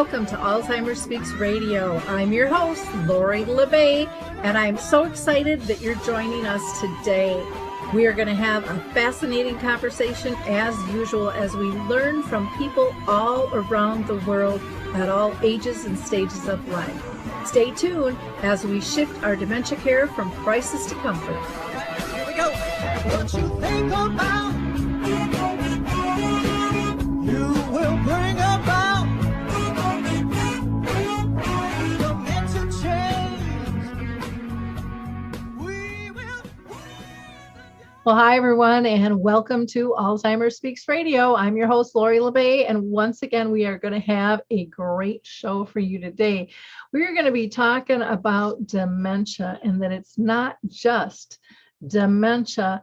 Welcome to Alzheimer's Speaks Radio. I'm your host, Lori LeBay, and I'm so excited that you're joining us today. We are going to have a fascinating conversation as usual as we learn from people all around the world at all ages and stages of life. Stay tuned as we shift our dementia care from crisis to comfort. Here we go. What you think about, you will bring about dementia change. We will. Well, hi, everyone, and welcome to Alzheimer's Speaks Radio. I'm your host, Lori LeBay, and once again, we are going to have a great show for you today. We are going to be talking about dementia, and that it's not just dementia.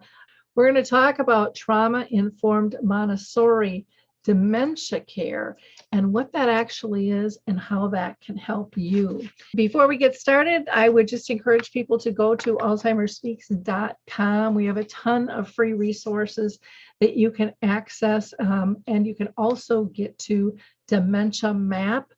We're going to talk about trauma-informed Montessori dementia care and what that actually is and how that can help you. Before we get started, I would just encourage people to go to alzheimersspeaks.com. We have a ton of free resources that you can access, and you can also get to Dementia Map,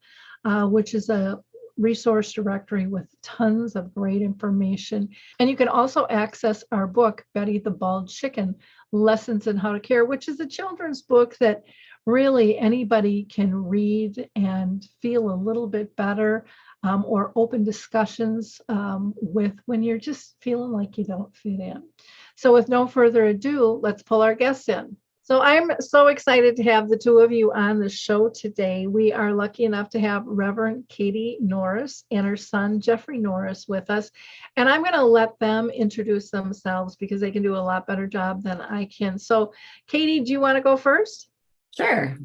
which is a resource directory with tons of great information. And you can also access our book, Betty the Bald Chicken, Lessons in How to Care, which is a children's book that really anybody can read and feel a little bit better, or open discussions with when you're just feeling like you don't fit in. So with no further ado, let's pull our guests in. So I'm so excited to have the two of you on the show today. We are lucky enough to have Reverend Katie Norris and her son, Jeffrey Norris, with us. And I'm going to let them introduce themselves because they can do a lot better job than I can. So Katie, do you want to go first? Sure.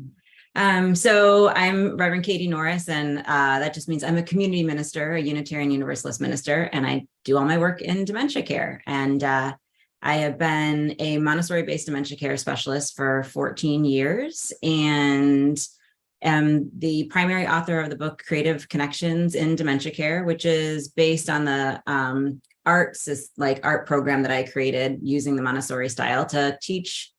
So I'm Reverend Katie Norris, and that just means I'm a community minister, a Unitarian Universalist minister, and I do all my work in dementia care. And I have been a Montessori-based dementia care specialist for 14 years and am the primary author of the book Creative Connections in Dementia Care, which is based on the art program that I created using the Montessori style to teach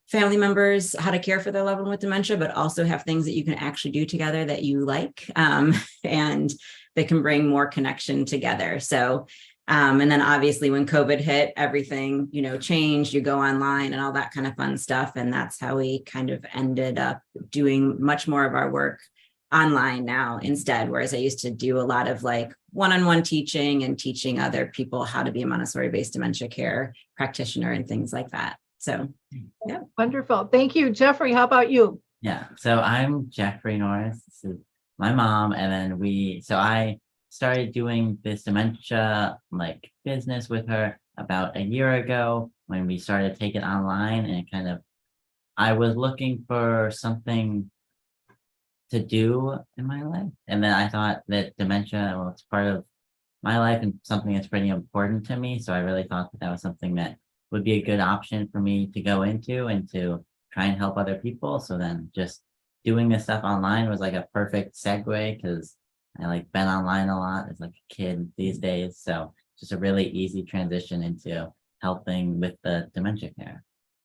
family members how to care for their loved one with dementia, but also have things that you can actually do together that you like, and that can bring more connection together. So, and then obviously when COVID hit, everything, changed, you go online and all that kind of fun stuff. And that's how we kind of ended up doing much more of our work online now instead. Whereas I used to do a lot of like one-on-one teaching and teaching other people how to be a Montessori-based dementia care practitioner and things like that. So, yeah. Wonderful. Thank you. Jeffrey, how about you? Yeah, so I'm Jeffrey Norris. This is my mom. And then I started doing this dementia business with her about a year ago when we started taking online, and I was looking for something to do in my life. And then I thought that dementia, it's part of my life and something that's pretty important to me. So I really thought that was something that would be a good option for me to go into and to try and help other people. So then just doing this stuff online was like a perfect segue, because I been online a lot as a kid these days. So just a really easy transition into helping with the dementia care.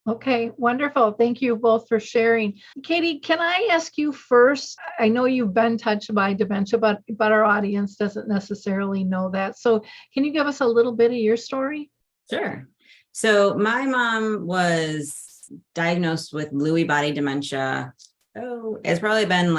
Okay, wonderful. Thank you both for sharing. Katie, can I ask you first? I know you've been touched by dementia, but our audience doesn't necessarily know that. So can you give us a little bit of your story? Sure. So my mom was diagnosed with Lewy Body Dementia. It's probably been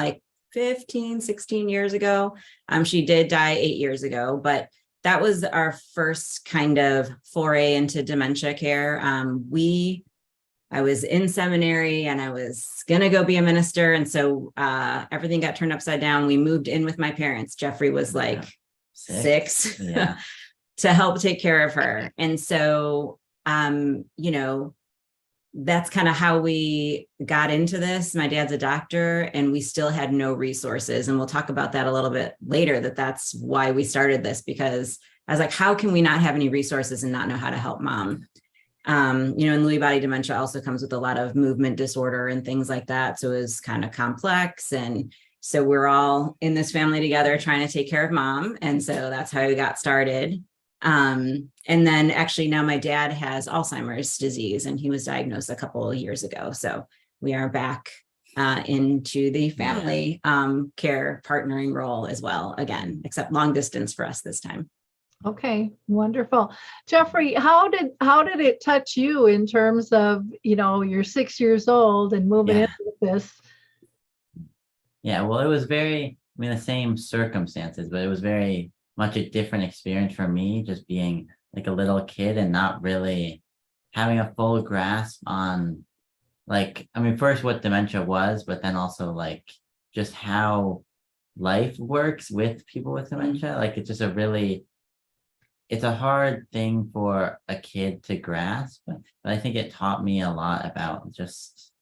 15, 16 years ago. She did die 8 years ago, but that was our first kind of foray into dementia care. I was in seminary and I was going to go be a minister. And so everything got turned upside down. We moved in with my parents. Jeffrey was six Yeah. to help take care of her. And so that's kind of how we got into this. My dad's a doctor and we still had no resources. And we'll talk about that a little bit later, that's why we started this, because I was like, how can we not have any resources and not know how to help mom? And Lewy body dementia also comes with a lot of movement disorder and things like that. So it was kind of complex. And so we're all in this family together trying to take care of mom. And so that's how we got started. And then actually now my dad has Alzheimer's disease and he was diagnosed a couple of years ago. So we are back into the family care partnering role as well, again, except long distance for us this time. Okay, wonderful. Jeffrey, how did it touch you in terms of, you're 6 years old and moving into this? Yeah, well, it was the same circumstances, but it was very much a different experience for me, just being like a little kid and not really having a full grasp on first what dementia was, but then also just how life works with people with dementia. It's a hard thing for a kid to grasp, but I think it taught me a lot about just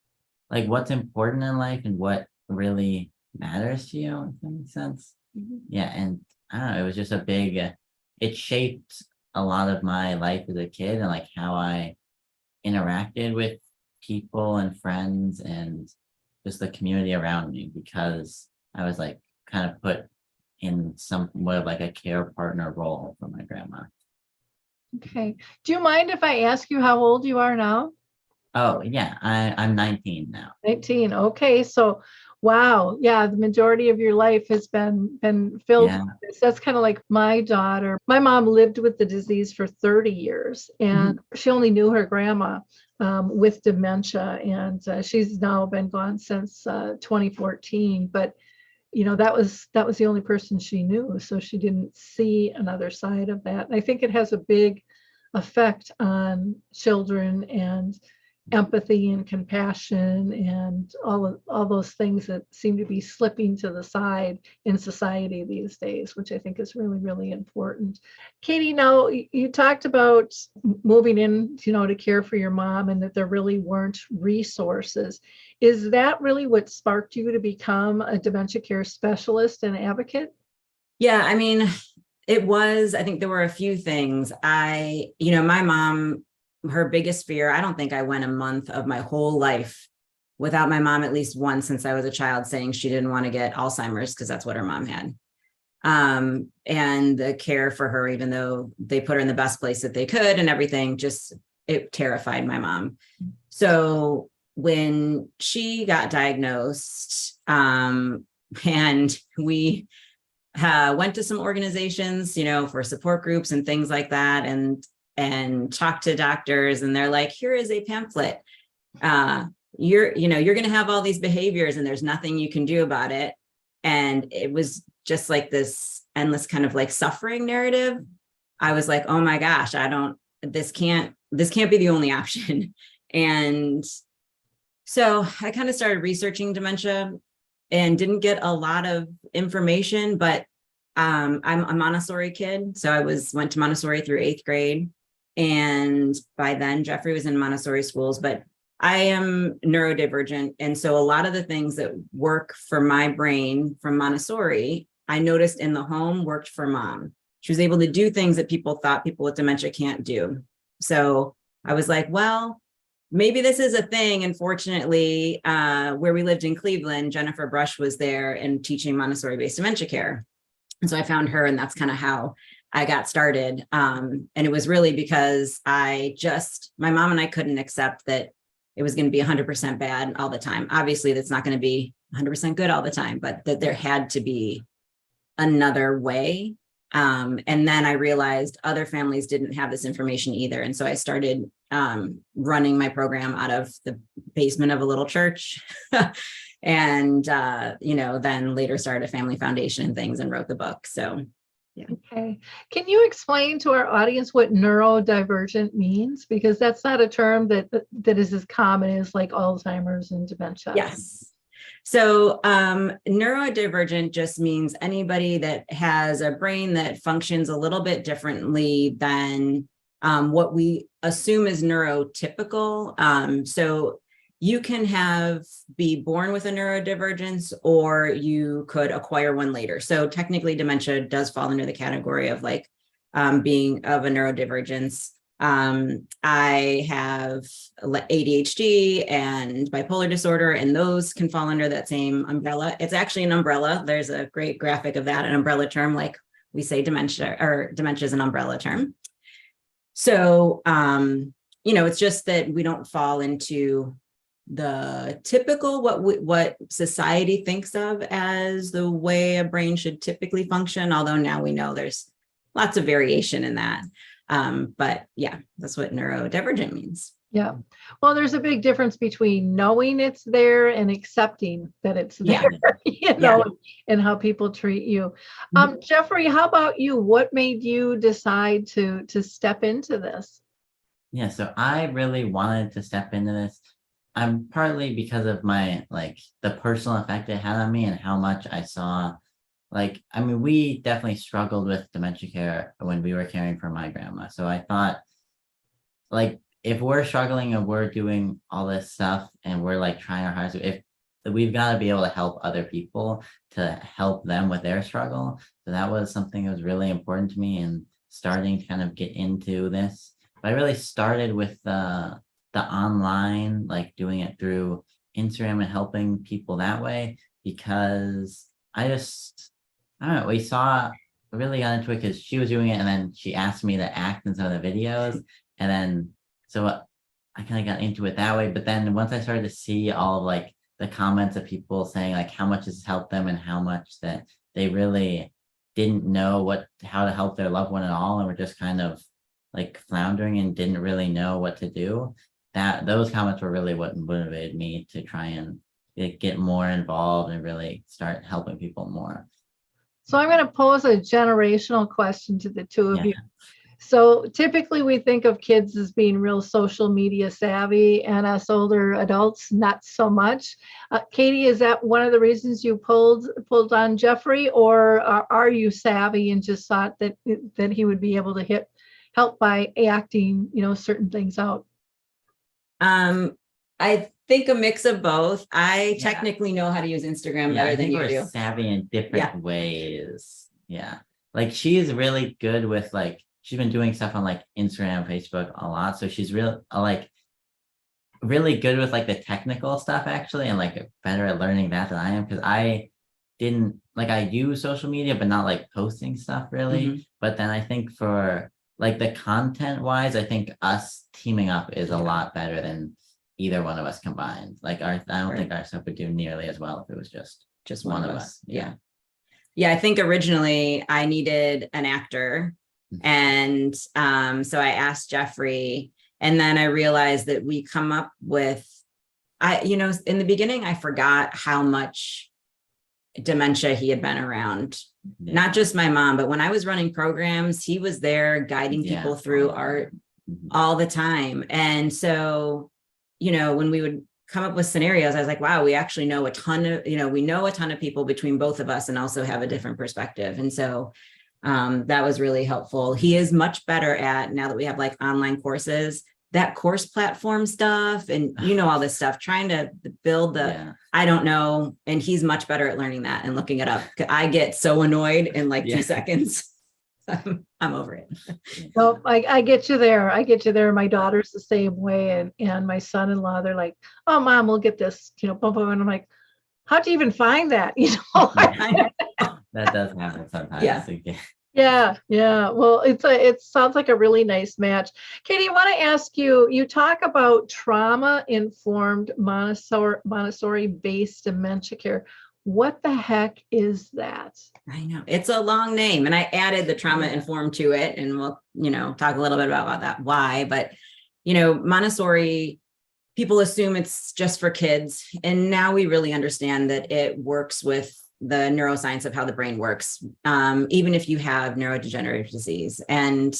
what's important in life and what really matters to you, if that makes sense. Mm-hmm. Yeah, and I don't know, it was just it shaped a lot of my life as a kid and how I interacted with people and friends and just the community around me, because I was kind of put in somewhat of a care partner role for my grandma. Okay. Do you mind if I ask you how old you are now? Oh, yeah. I'm 19 now. 19. Okay. So, wow. Yeah. The majority of your life has been filled with this. That's kind of like my daughter. My mom lived with the disease for 30 years and she only knew her grandma with dementia. And she's now been gone since 2014. But that was the only person she knew. So she didn't see another side of that. And I think it has a big effect on children and empathy and compassion and all those things that seem to be slipping to the side in society these days, which I think is really, really important. Katie, now you talked about moving in, to care for your mom and that there really weren't resources. Is that really what sparked you to become a dementia care specialist and advocate? Yeah, I mean, I think there were a few things. My mom, her biggest fear, I don't think I went a month of my whole life without my mom at least once since I was a child saying she didn't want to get Alzheimer's because that's what her mom had. And the care for her, even though they put her in the best place that they could and everything, it terrified my mom. So when she got diagnosed, and we went to some organizations, for support groups and things like that, and talked to doctors, and they're like, here is a pamphlet. You're going to have all these behaviors and there's nothing you can do about it. And it was just this endless kind of suffering narrative. I was like, oh my gosh, this can't be the only option. And so I kind of started researching dementia and didn't get a lot of information, but I'm a Montessori kid. So I went to Montessori through 8th grade. And by then Jeffrey was in Montessori schools, but I am neurodivergent. And so a lot of the things that work for my brain from Montessori, I noticed in the home worked for mom. She was able to do things that people thought people with dementia can't do. So I was like, well, maybe this is a thing. And fortunately, where we lived in Cleveland, Jennifer Brush was there and teaching Montessori-based dementia care. And so I found her, and that's kind of how I got started. And it was really because my mom and I couldn't accept that it was going to be 100% bad all the time. Obviously, that's not going to be 100% good all the time, but that there had to be another way. And then I realized other families didn't have this information either. And so I started running my program out of the basement of a little church. And, then later started a family foundation and things and wrote the book. So, yeah. Okay. Can you explain to our audience what neurodivergent means? Because that's not a term that is as common as Alzheimer's and dementia. Yes. So neurodivergent just means anybody that has a brain that functions a little bit differently than what we assume is neurotypical. So you can be born with a neurodivergence, or you could acquire one later. So technically dementia does fall under the category of being of a neurodivergence. I have ADHD and bipolar disorder, and those can fall under that same umbrella. It's actually an umbrella. There's a great graphic of that, an umbrella term, like we say dementia is an umbrella term. So, it's just that we don't fall into the typical, what society thinks of as the way a brain should typically function, although now we know there's lots of variation in that. But yeah, that's what neurodivergent means. Yeah. Well, there's a big difference between knowing it's there and accepting that it's there, and how people treat you. Jeffrey, how about you? What made you decide to step into this? Yeah, so I really wanted to step into this. I'm partly because of my, the personal effect it had on me and how much I saw, we definitely struggled with dementia care when we were caring for my grandma. So I thought, if we're struggling and we're doing all this stuff and we're trying our hardest, if we've got to be able to help other people to help them with their struggle. So that was something that was really important to me, and starting to kind of get into this. But I really started with the online, doing it through Instagram and helping people that way, because I don't know, we really got into it because she was doing it, and then she asked me to act in some of the videos, and then so I kind of got into it that way. But then once I started to see all of the comments of people saying how much this helped them and how much that they really didn't know how to help their loved one at all, and were just kind of floundering and didn't really know what to do, those comments were really what motivated me to try and get more involved and really start helping people more. So I'm going to pose a generational question to the two of you. So typically we think of kids as being real social media savvy, and us older adults, not so much. Katie, is that one of the reasons you pulled on Jeffrey, or are you savvy and just thought that he would be able to help by acting, certain things out? I think a mix of both. I technically know how to use Instagram better than you do. Savvy in different ways. Yeah. She's really good with she's been doing stuff on Instagram, Facebook a lot. So she's really good with the technical stuff actually, and better at learning that than I am, because I didn't I use social media, but not posting stuff really. But then I think for the content wise, I think us teaming up is a lot better than either one of us combined. I don't think our stuff would do nearly as well if it was just one of us. Yeah. I think originally I needed an actor. And so I asked Jeffrey, and then I realized that we come up with, in the beginning, I forgot how much dementia he had been around. Not just my mom, but when I was running programs, he was there guiding people through art all the time. And so, when we would come up with scenarios, I was like, wow, we actually know a ton of people between both of us, and also have a different perspective. And so that was really helpful. He is much better at, now that we have online courses, that course platform stuff, and all this stuff, trying to build I don't know. And he's much better at learning that and looking it up. I get so annoyed in 2 seconds. I'm over it. Well, I get you there. My daughter's the same way. And my son-in-law, they're like, oh, Mom, we'll get this, and I'm like, how'd you even find that? That does happen sometimes. Yeah. Well, it sounds like a really nice match. Katie, I want to ask you, you talk about trauma-informed Montessori-based dementia care. What the heck is that? I know, it's a long name, and I added the trauma-informed to it, and we'll, talk a little bit about that, why, but, Montessori, people assume it's just for kids. And now we really understand that it works with the neuroscience of how the brain works, even if you have neurodegenerative disease. And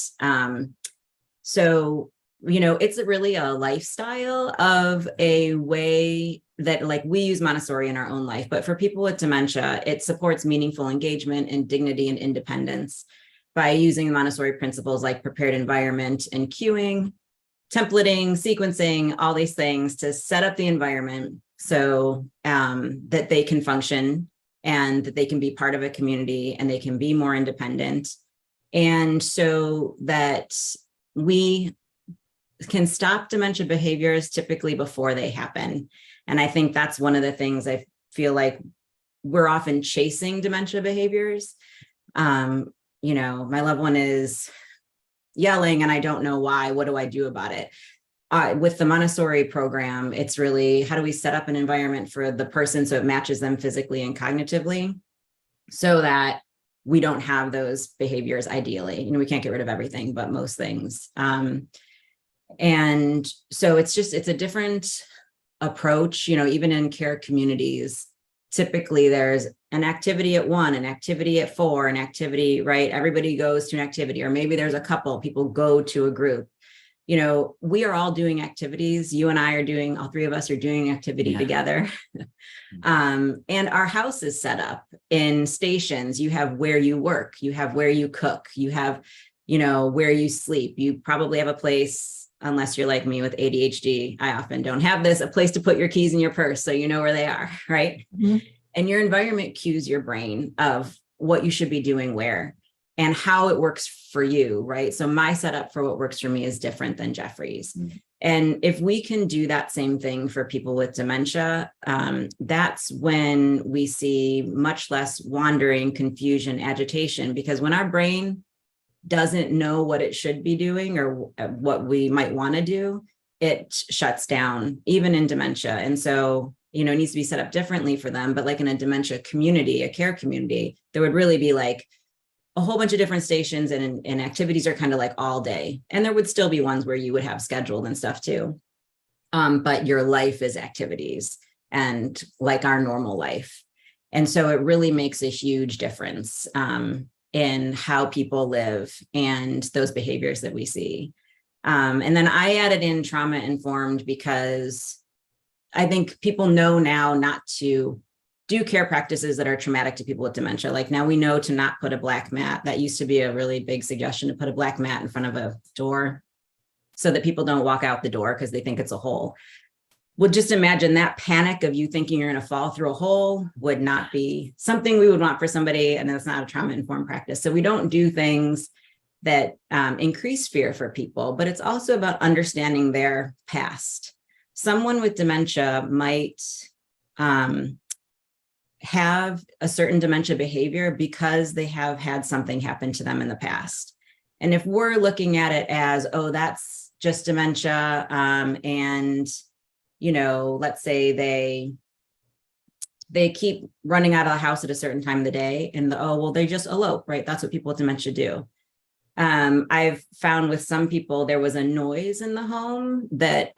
so, it's really a lifestyle of a way that we use Montessori in our own life. But for people with dementia, it supports meaningful engagement and dignity and independence by using Montessori principles like prepared environment and cueing, templating, sequencing, all these things to set up the environment so that they can function and that they can be part of a community and they can be more independent. And so that we can stop dementia behaviors typically before they happen. And I think that's one of the things I feel like we're often chasing dementia behaviors. My loved one is yelling and I don't know why. What do I do about it? with the Montessori program, it's really how do we set up an environment for the person so it matches them physically and cognitively so that we don't have those behaviors ideally. You know, we can't get rid of everything, but most things. And so it's a different approach, you know, even in care communities, typically there's an activity at 1, an activity at 4, an activity, right? Everybody goes to an activity, or maybe there's a couple people go to a group. You know, we are all doing activities. You and I are doing, all 3 of us are doing activity together. And our house is set up in stations. You have where you work, you have where you cook, you have, you know, where you sleep. You probably have a place, unless you're like me with ADHD, I often don't have this, a place to put your keys in your purse so you know where they are, right? Mm-hmm. And your environment cues your brain of what you should be doing where and how it works for you, right? So my setup for what works for me is different than Jeffrey's. Mm-hmm. And if we can do that same thing for people with dementia, that's when we see much less wandering, confusion, agitation, because when our brain doesn't know what it should be doing or what we might want to do, it shuts down, even in dementia. And so, you know, it needs to be set up differently for them. But like in a dementia community, a care community, there would really be like a whole bunch of different stations, and activities are kind of like all day. And there would still be ones where you would have scheduled and stuff too. But your life is activities and like our normal life. And so it really makes a huge difference in how people live and those behaviors that we see. And then I added in trauma-informed because I think people know now not to do care practices that are traumatic to people with dementia. Like now we know to not put a black mat. That used to be a really big suggestion, to put a black mat in front of a door so that people don't walk out the door because they think it's a hole. Well, just imagine that panic of you thinking you're going to fall through a hole would not be something we would want for somebody. And that's not a trauma-informed practice. So we don't do things that increase fear for people, but it's also about understanding their past. Someone with dementia might have a certain dementia behavior because they have had something happen to them in the past. And if we're looking at it as, oh, that's just dementia, and, you know, let's say they keep running out of the house at a certain time of the day and they just elope, right? That's what people with dementia do. I've found with some people, there was a noise in the home that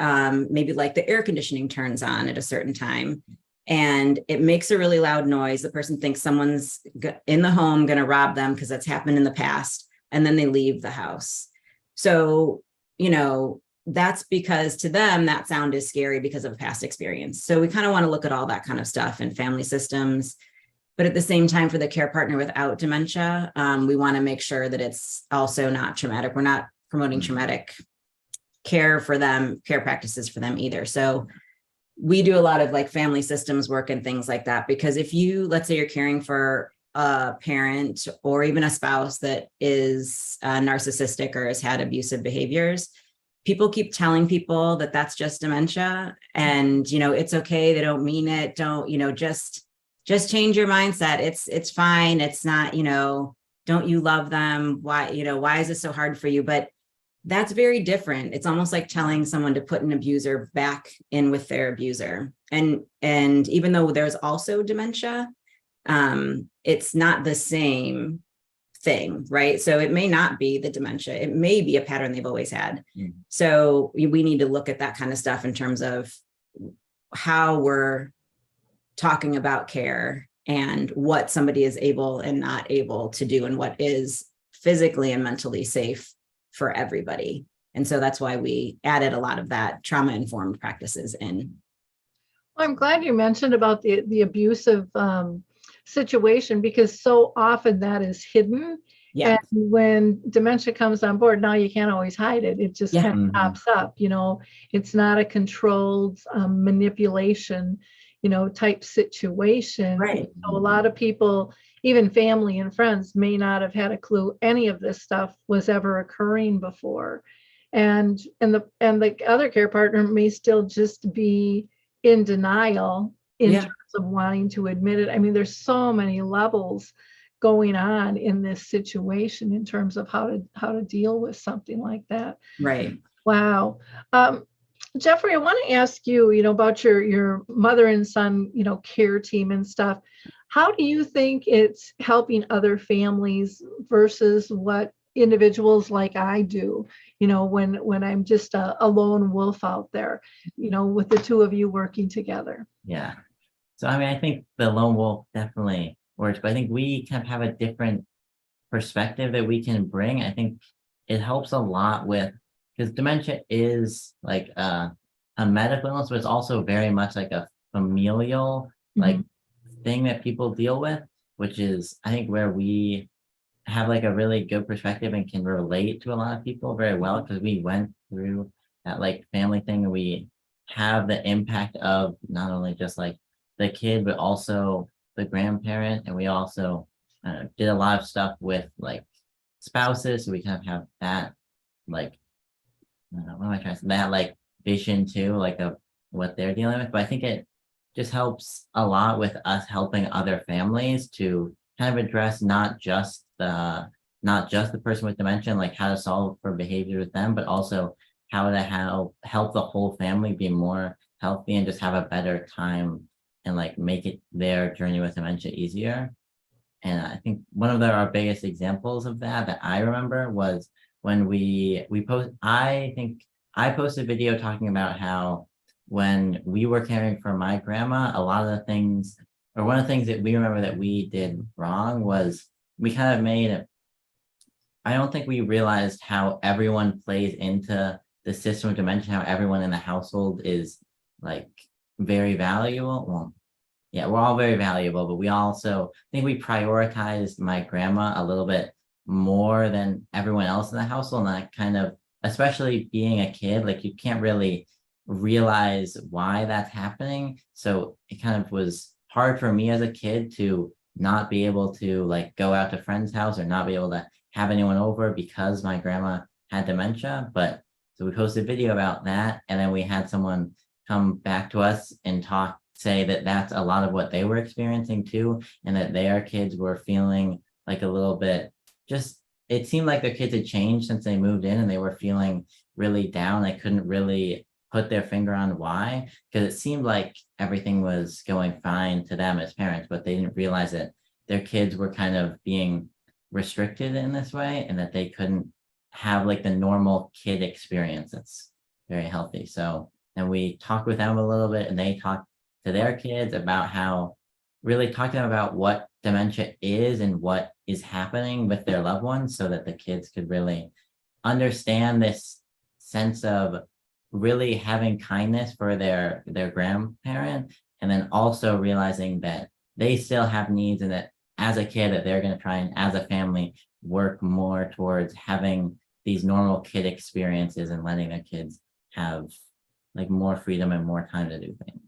maybe like the air conditioning turns on at a certain time and it makes a really loud noise. The person thinks someone's in the home going to rob them because that's happened in the past. And then they leave the house. So, you know, that's because to them, that sound is scary because of a past experience. So we kind of want to look at all that kind of stuff in family systems. But at the same time, for the care partner without dementia, we want to make sure that it's also not traumatic. We're not promoting traumatic care for them, care practices for them either. So we do a lot of like family systems work and things like that, because if you, let's say you're caring for a parent or even a spouse that is narcissistic or has had abusive behaviors, people keep telling people that that's just dementia and, you know, it's okay. They don't mean it. Don't, you know, just change your mindset. It's fine. It's not, you know, don't you love them? Why, you know, why is this so hard for you? But that's very different. It's almost like telling someone to put an abuser back in with their abuser. And even though there's also dementia, it's not the same thing, right? So it may not be the dementia. It may be a pattern they've always had. Mm. So we need to look at that kind of stuff in terms of how we're talking about care and what somebody is able and not able to do and what is physically and mentally safe for everybody. And so that's why we added a lot of that trauma-informed practices in. Well, I'm glad you mentioned about the abusive situation, because so often that is hidden. Yeah. And when dementia comes on board, now you can't always hide it. It just kind of pops up, you know, it's not a controlled manipulation, you know, type situation. Right. So a lot of people, even family and friends, may not have had a clue any of this stuff was ever occurring before. And the other care partner may still just be in denial in terms of wanting to admit it. I mean, there's so many levels going on in this situation in terms of how to deal with something like that. Right. Wow. Jeffrey, I want to ask you, about your mother and son, care team and stuff. How do you think it's helping other families versus what individuals like I do, when I'm just a lone wolf out there, with the two of you working together? Yeah. So, I mean, I think the lone wolf definitely works, but I think we kind of have a different perspective that we can bring. I think it helps a lot with, because dementia is like a medical illness, but it's also very much like a familial like thing that people deal with, which is, I think, where we have like a really good perspective and can relate to a lot of people very well, because we went through that like family thing, and we have the impact of not only just like the kid, but also the grandparent. And we also did a lot of stuff with like spouses. So we kind of have that like, what am I trying to say? That like vision too, like of what they're dealing with. But I think it just helps a lot with us helping other families to kind of address not just the person with dementia, like how to solve for behavior with them, but also how to help the whole family be more healthy and just have a better time and like make it their journey with dementia easier. And I think one of our biggest examples of that I remember was when we post. I think I posted a video talking about how when we were caring for my grandma, a lot of the things, or one of the things that we remember that we did wrong was we kind of made it. I don't think we realized how everyone plays into the system of dementia, how everyone in the household is like very valuable. Well, yeah, we're all very valuable, but we also think we prioritized my grandma a little bit more than everyone else in the household. And that kind of, especially being a kid, like you can't really realize why that's happening. So it kind of was hard for me as a kid to not be able to like go out to friends' house or not be able to have anyone over because my grandma had dementia. But so we posted a video about that, and then we had someone come back to us and say that that's a lot of what they were experiencing too, and that their kids were feeling like a little bit, just it seemed like their kids had changed since they moved in, and they were feeling really down. They couldn't really put their finger on why, because it seemed like everything was going fine to them as parents, but they didn't realize that their kids were kind of being restricted in this way, and that they couldn't have like the normal kid experience that's very healthy. So, and we talked with them a little bit, and they talked to their kids about how, really talk to them about what dementia is and what is happening with their loved ones, so that the kids could really understand this sense of really having kindness for their grandparent, and then also realizing that they still have needs, and that as a kid that they're going to try and as a family work more towards having these normal kid experiences and letting their kids have like more freedom and more time to do things.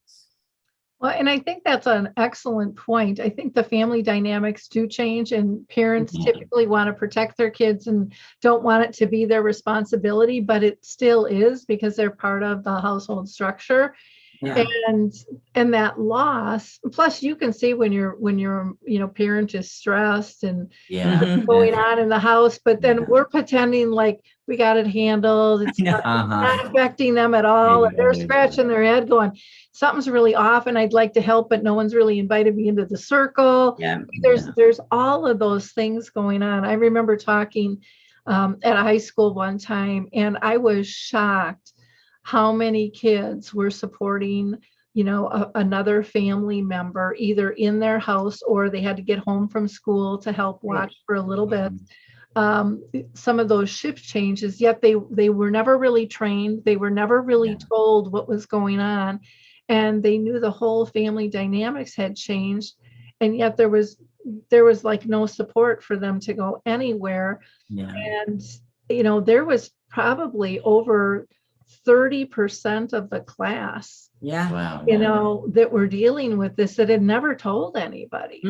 Well, and I think that's an excellent point. I think the family dynamics do change, and parents typically want to protect their kids and don't want it to be their responsibility, but it still is, because they're part of the household structure. Yeah. And that loss, plus you can see when your parent is stressed and going on in the house, but then we're pretending like we got it handled. It's not affecting them at all. And they're scratching their head going, something's really off and I'd like to help, but no one's really invited me into the circle. There's all of those things going on. I remember talking at a high school one time, and I was shocked how many kids were supporting, another family member, either in their house or they had to get home from school to help watch for a little bit. Some of those shift changes, yet they were never really trained. They were never really told what was going on. And they knew the whole family dynamics had changed. And yet there was like no support for them to go anywhere. And, there was probably over 30% of the class, that were dealing with this, that had never told anybody.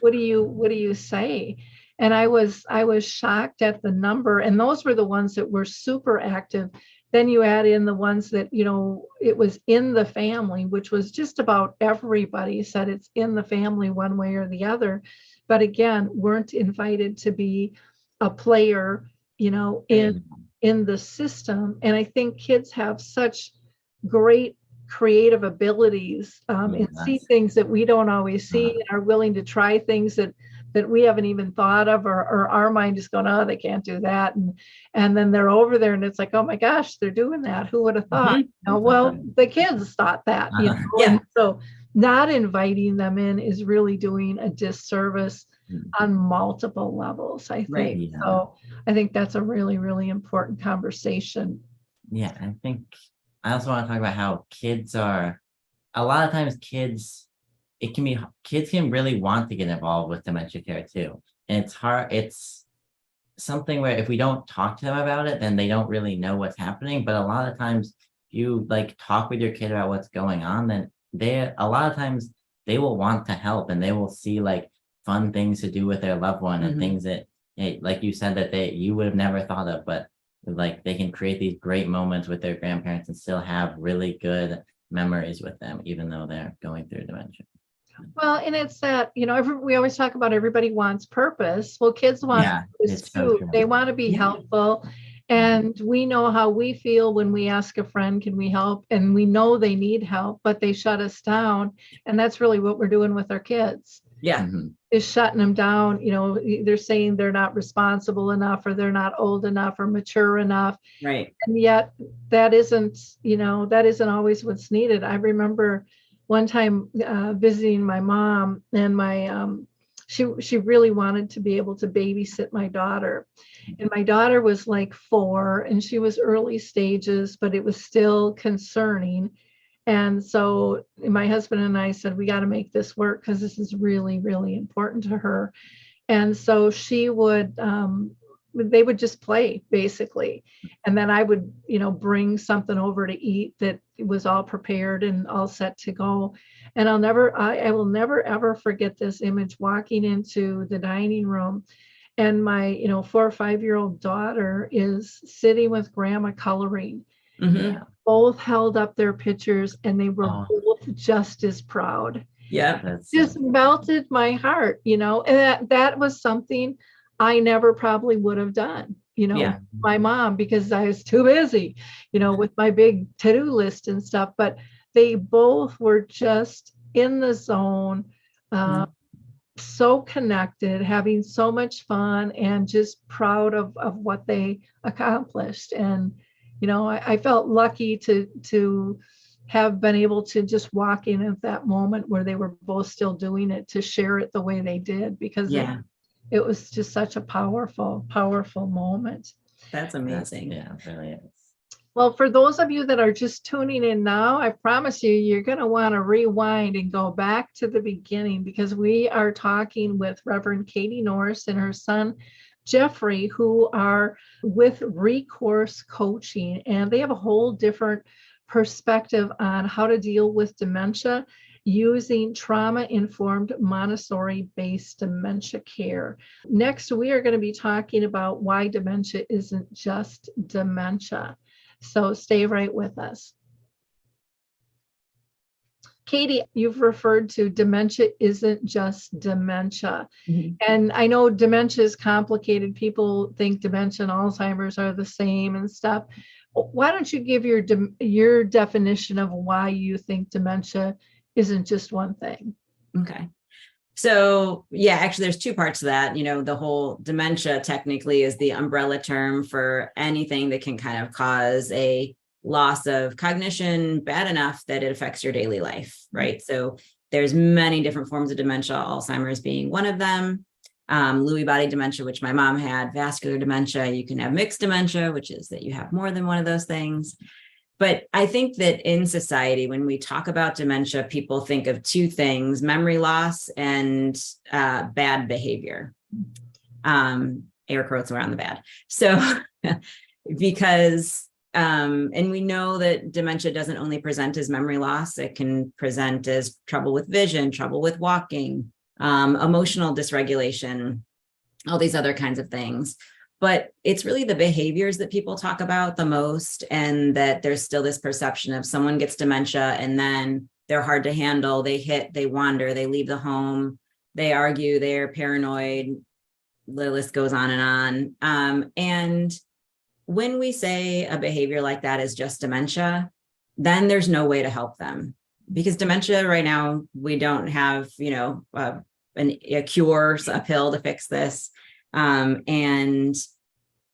What do you say? And I was shocked at the number. And those were the ones that were super active. Then you add in the ones that, it was in the family, which was just about everybody said it's in the family one way or the other. But again, weren't invited to be a player, in the system. And I think kids have such great creative abilities and see Yes. things that we don't always see, Uh, and are willing to try things that we haven't even thought of, or our mind is going, oh, they can't do that. And then they're over there and it's like, oh my gosh, they're doing that. Who would have thought? Mhm. Well, the kids thought that, Uh-huh. Yeah. And so not inviting them in is really doing a disservice on multiple levels, I think. Right. Yeah. So I think that's a really, really important conversation. Yeah, I think I also want to talk about how kids are, a lot of times kids can really want to get involved with dementia care too. And it's hard, it's something where if we don't talk to them about it, then they don't really know what's happening. But a lot of times you like talk with your kid about what's going on, then a lot of times they will want to help, and they will see like fun things to do with their loved one and things that, like you said, that you would have never thought of, but like they can create these great moments with their grandparents and still have really good memories with them, even though they're going through dementia. Well, and it's that, we always talk about everybody wants purpose. Well, kids want Yeah, purpose it's so too. true. They want to be Yeah. helpful. And we know how we feel when we ask a friend, can we help? And we know they need help, but they shut us down. And that's really what we're doing with our kids, Yeah. Mhm. is shutting them down. They're saying they're not responsible enough, or they're not old enough or mature enough. Right. And yet that isn't always what's needed. I remember one time visiting my mom, and she really wanted to be able to babysit my daughter. And my daughter was like 4, and she was early stages, but it was still concerning. And so my husband and I said, we got to make this work, because this is really, really important to her. And so they would just play basically. And then I would, bring something over to eat that was all prepared and all set to go. And I will never, ever forget this image, walking into the dining room, and my, 4 or 5-year-old daughter is sitting with grandma coloring. Mhm. Both held up their pictures, and they were Oh. both just as proud. Yeah. That's Just melted my heart, and that was something I never probably would have done, Yeah. my mom, because I was too busy, with my big to-do list and stuff. But they both were just in the zone, so connected, having so much fun, and just proud of what they accomplished. And, I felt lucky to have been able to just walk in at that moment where they were both still doing it, to share it the way they did, because Yeah. it was just such a powerful, powerful moment. That's amazing. yeah, it really is. Well, for those of you that are just tuning in now, I promise you're going to want to rewind and go back to the beginning, because we are talking with Reverend Katie Norris and her son, Jeffrey, who are with Recourse Coaching, and they have a whole different perspective on how to deal with dementia using trauma-informed Montessori-based dementia care. Next, we are going to be talking about why dementia isn't just dementia. So stay right with us. Katie, you've referred to dementia isn't just dementia. Mhm. And I know dementia is complicated. People think dementia and Alzheimer's are the same and stuff. Why don't you give your definition of why you think dementia isn't just one thing? Okay. So yeah, actually there's 2 parts to that. The whole dementia technically is the umbrella term for anything that can kind of cause a loss of cognition bad enough that it affects your daily life, right? So there's many different forms of dementia, Alzheimer's being one of them, Lewy Body Dementia, which my mom had, vascular dementia. You can have mixed dementia, which is that you have more than one of those things. But I think that in society, when we talk about dementia, people think of 2 things: memory loss and bad behavior. Air quotes around the bad. So because, and we know that dementia doesn't only present as memory loss, it can present as trouble with vision, trouble with walking, emotional dysregulation, all these other kinds of things. But it's really the behaviors that people talk about the most, and that there's still this perception of someone gets dementia and then they're hard to handle, they wander, they leave the home, they argue, they're paranoid, the list goes on and on. And when we say a behavior like that is just dementia, then there's no way to help them, because dementia right now, we don't have, a cure, a pill to fix this. And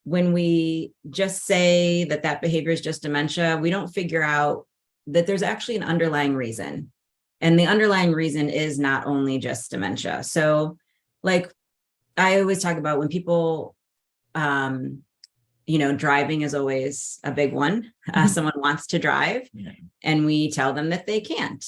when we just say that behavior is just dementia, we don't figure out that there's actually an underlying reason. And the underlying reason is not only just dementia. So like I always talk about when people, driving is always a big one. Someone wants to drive and we tell them that they can't.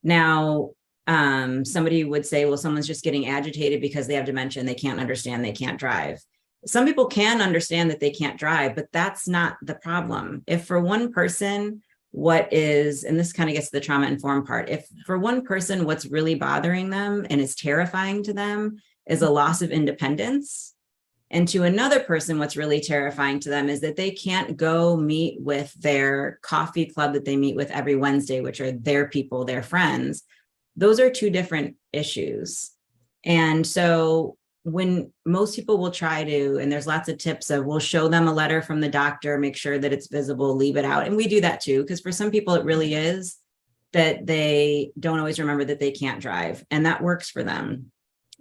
Now, somebody would say, well, someone's just getting agitated because they have dementia and they can't understand they can't drive. Some people can understand that they can't drive, but that's not the problem. If for one person, and this kind of gets to the trauma-informed part, if for one person, what's really bothering them and is terrifying to them is a loss of independence, and to another person, what's really terrifying to them is that they can't go meet with their coffee club that they meet with every Wednesday, which are their people, their friends. Those are two different issues. And so when most people will try to, and there's lots of tips of, we'll show them a letter from the doctor, make sure that it's visible, leave it out. And we do that too, because for some people it really is that they don't always remember that they can't drive, and that works for them.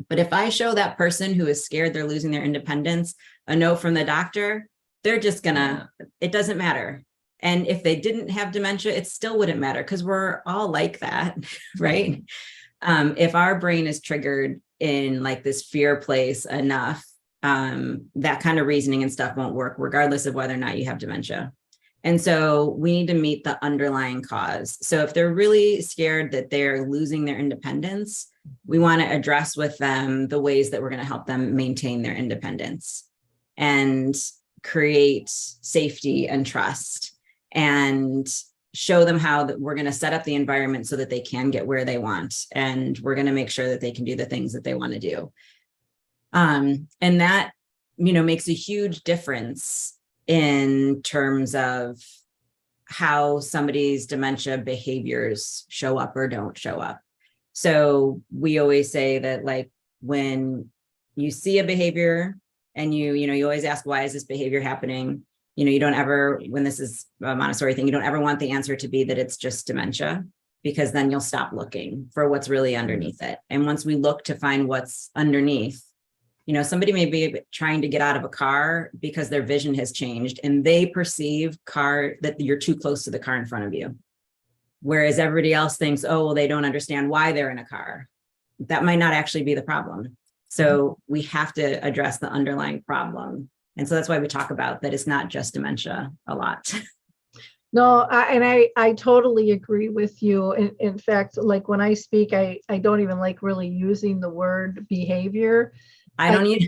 But if I show that person who is scared they're losing their independence a note from the doctor, they're just it doesn't matter. And if they didn't have dementia, it still wouldn't matter, because we're all like that, right? If our brain is triggered in like this fear place enough, that kind of reasoning and stuff won't work, regardless of whether or not you have dementia. And so we need to meet the underlying cause. So if they're really scared that they're losing their independence, we want to address with them the ways that we're going to help them maintain their independence and create safety and trust, and show them how that we're going to set up the environment so that they can get where they want. And we're going to make sure that they can do the things that they want to do. And that, makes a huge difference in terms of how somebody's dementia behaviors show up or don't show up. So we always say that, like, when you see a behavior and you always ask, why is this behavior happening? You don't ever, when this is a Montessori thing, you don't ever want the answer to be that it's just dementia, because then you'll stop looking for what's really underneath it. And once we look to find what's underneath, somebody may be trying to get out of a car because their vision has changed and they perceive that you're too close to the car in front of you. Whereas everybody else thinks, oh, well, they don't understand why they're in a car. That might not actually be the problem. So we have to address the underlying problem. And so that's why we talk about that it's not just dementia a lot. No, I totally agree with you. In fact, like when I speak, I don't even like really using the word behavior. I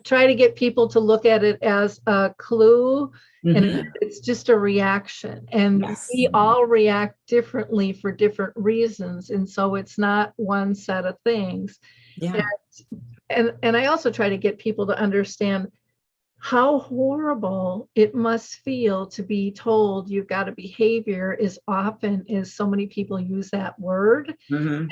try to get people to look at it as a clue, and it's just a reaction. And we all react differently for different reasons. And so it's not one set of things. Yeah. And I also try to get people to understand how horrible it must feel to be told you've got a behavior as often as so many people use that word.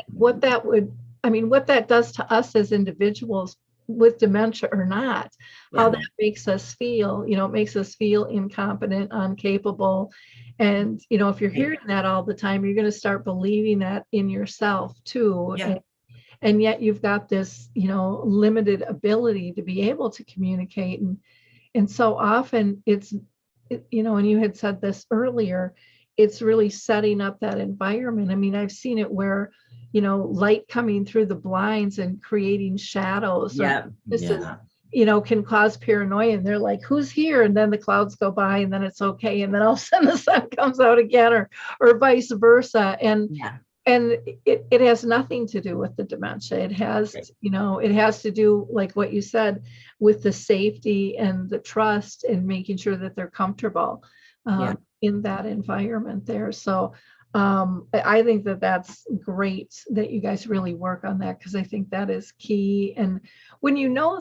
What that does to us as individuals with dementia or not, how that makes us feel. It makes us feel incompetent, incapable. And, if you're hearing that all the time, you're going to start believing that in yourself too. Yeah. And yet you've got this, limited ability to be able to communicate. And so often and you had said this earlier, it's really setting up that environment. I mean, I've seen it where, light coming through the blinds and creating shadows. Is, can cause paranoia. And they're like, who's here? And then the clouds go by and then it's okay. And then all of a sudden the sun comes out again, or vice versa. And it has nothing to do with the dementia. It has, it has to do, like what you said, with the safety and the trust and making sure that they're comfortable in that environment there. So I think that that's great that you guys really work on that, because I think that is key. And when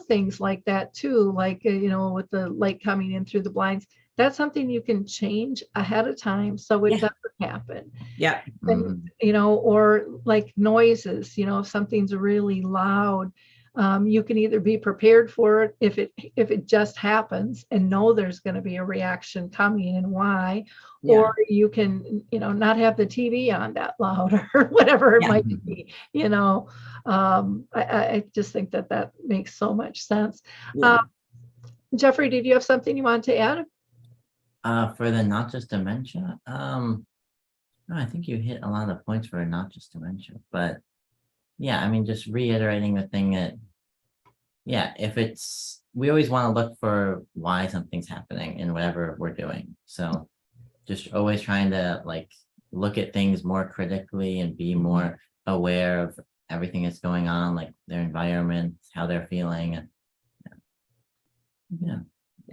things like that too, like, with the light coming in through the blinds, that's something you can change ahead of time so it doesn't happen. Yeah. And, or like noises, if something's really loud, You can either be prepared for it if it just happens and know there's going to be a reaction coming and why, Yeah. or you can, not have the TV on that loud or whatever it Yeah. might be, I just think that makes so much sense. Yeah. Jeffrey, did you have something you want to add? For the not just dementia, no, I think you hit a lot of the points for not just dementia, but yeah, I mean, just reiterating the thing that, yeah, we always want to look for why something's happening in whatever we're doing. So just always trying to like look at things more critically and be more aware of everything that's going on, like their environment, how they're feeling. And yeah.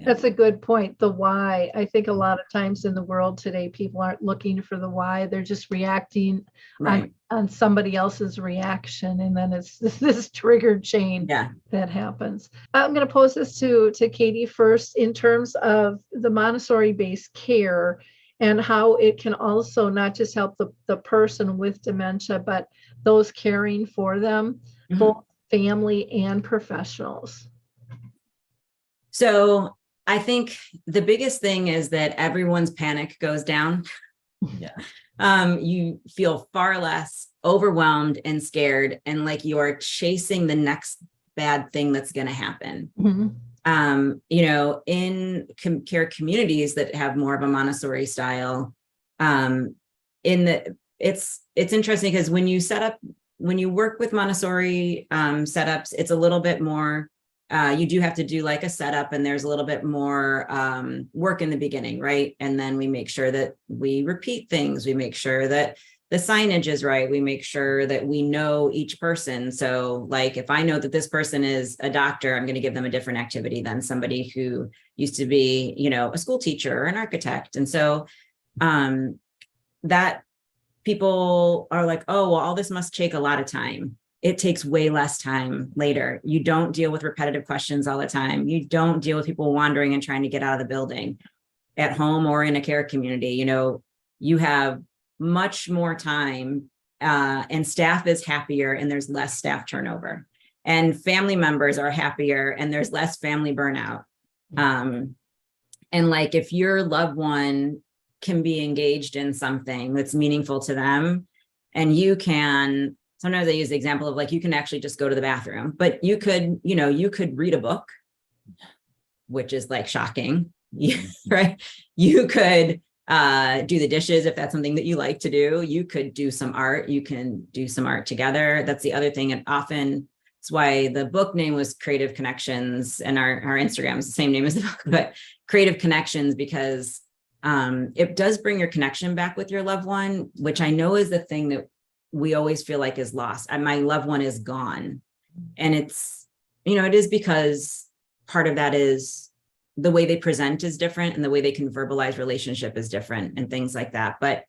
That's a good point. The why. I think a lot of times in the world today, people aren't looking for the why. They're just reacting Right. on somebody else's reaction. And then it's this triggered chain Yeah. that happens. I'm going to pose this to Katie first in terms of the Montessori-based care and how it can also not just help the person with dementia, but those caring for them, Mhm. both family and professionals. So I think the biggest thing is that everyone's panic goes down. Yeah. You feel far less overwhelmed and scared and like you are chasing the next bad thing that's going to happen. Mhm. In care communities that have more of a Montessori style, it's interesting because when you work with Montessori setups, it's a little bit more, you do have to do like a setup and there's a little bit more work in the beginning, right? And then we make sure that we repeat things. We make sure that the signage is right. We make sure that we know each person. So like, if I know that this person is a doctor, I'm going to give them a different activity than somebody who used to be, a school teacher or an architect. And so that people are like, oh, well, all this must take a lot of time. It takes way less time later. You don't deal with repetitive questions all the time. You don't deal with people wandering and trying to get out of the building at home or in a care community. You have much more time and staff is happier and there's less staff turnover and family members are happier and there's less family burnout. And like, if your loved one can be engaged in something that's meaningful to them and you can, sometimes I use the example of like, you can actually just go to the bathroom, but you could read a book, which is like shocking, right? You could do the dishes if that's something that you like to do. You could do some art. You can do some art together. That's the other thing. And often it's why the book name was Creative Connections and our Instagram is the same name as the book, but Creative Connections, because it does bring your connection back with your loved one, which I know is the thing that we always feel like is lost. My loved one is gone. And it's, it is because part of that is the way they present is different and the way they can verbalize relationship is different and things like that. But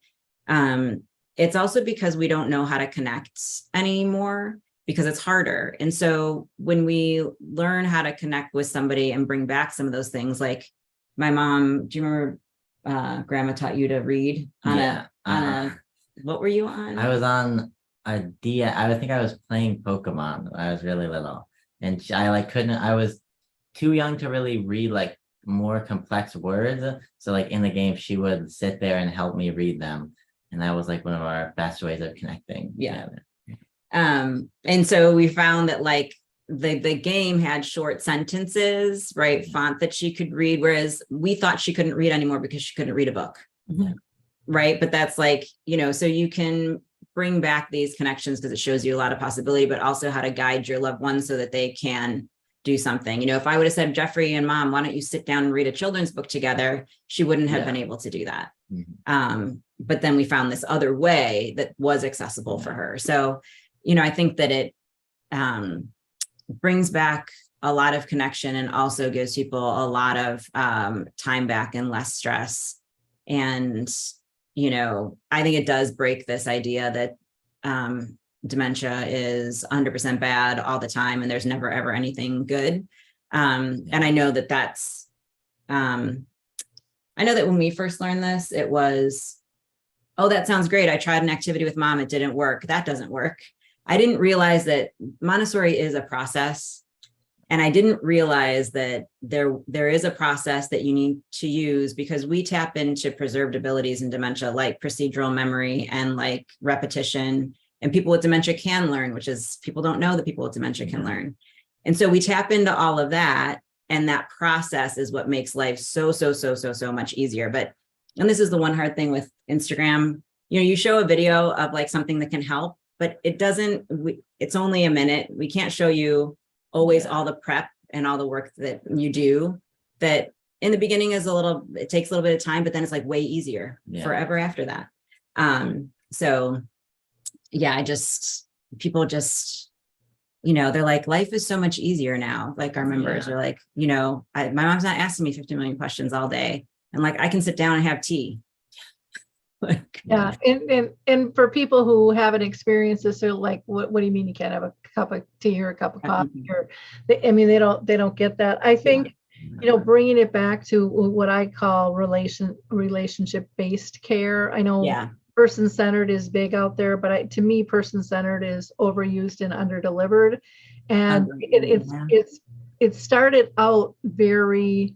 it's also because we don't know how to connect anymore because it's harder. And so when we learn how to connect with somebody and bring back some of those things, like my mom, do you remember grandma taught you to read on what were you on? I was on I think I was playing Pokemon when I was really little. And I was too young to really read like more complex words. So like in the game, she would sit there and help me read them. And that was like one of our best ways of connecting. Yeah. And so we found that like the game had short sentences, right? Font that she could read, whereas we thought she couldn't read anymore because she couldn't read a book. Mhm. Right. But that's like, so you can bring back these connections because it shows you a lot of possibility, but also how to guide your loved ones so that they can do something. If I would have said, Jeffrey and Mom, why don't you sit down and read a children's book together? She wouldn't have been able to do that. Mhm. But then we found this other way that was accessible for her. So, I think that it brings back a lot of connection and also gives people a lot of time back and less stress. And, I think it does break this idea that dementia is 100% bad all the time and there's never ever anything good. And I know that that's I know that when we first learned this, it was, oh, that sounds great. I tried an activity with Mom, it didn't work. That doesn't work. I didn't realize that Montessori is a process. And I didn't realize that there is a process that you need to use, because we tap into preserved abilities in dementia, like procedural memory and like repetition. And people with dementia can learn, which is, people don't know that people with dementia can learn. And so we tap into all of that. And that process is what makes life so much easier. But, and this is the one hard thing with Instagram, you show a video of like something that can help, but it doesn't, it's only a minute. We can't show you always all the prep and all the work that you do, that in the beginning is it takes a little bit of time, but then it's like way easier forever after that. So yeah, people just, they're like, life is so much easier now. Like our members are like, my mom's not asking me 50 million questions all day. And like, I can sit down and have tea. Yeah. And for people who haven't experienced this, they're like, what do you mean you can't have a cup of tea or a cup of coffee? Or they don't get that. I think, bringing it back to what I call relationship-based care. I know person-centered is big out there, but to me, person-centered is overused and underdelivered. And it started out very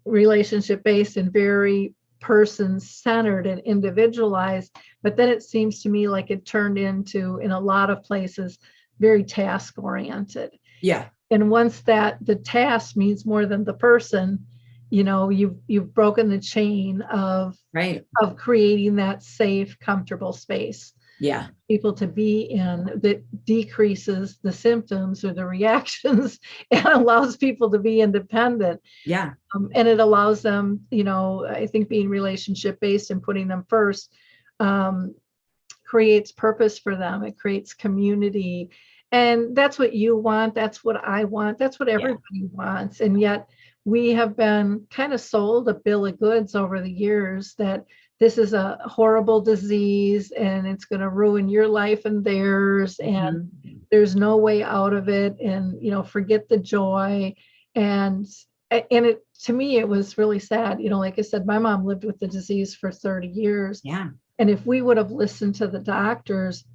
relationship-based and very person-centered and individualized, but then it seems to me like it turned into, in a lot of places, very task-oriented. Yeah. And once the task means more than the person, you've broken the chain of creating that safe, comfortable space. Yeah. People to be in that decreases the symptoms or the reactions and allows people to be independent. Yeah. And it allows them, I think being relationship based and putting them first creates purpose for them. It creates community. And that's what you want. That's what I want. That's what everybody wants. And yet we have been kind of sold a bill of goods over the years that this is a horrible disease and it's going to ruin your life and theirs. And there's no way out of it. And, forget the joy. And it, to me, it was really sad. Like I said, my mom lived with the disease for 30 years. Yeah. And if we would have listened to the doctors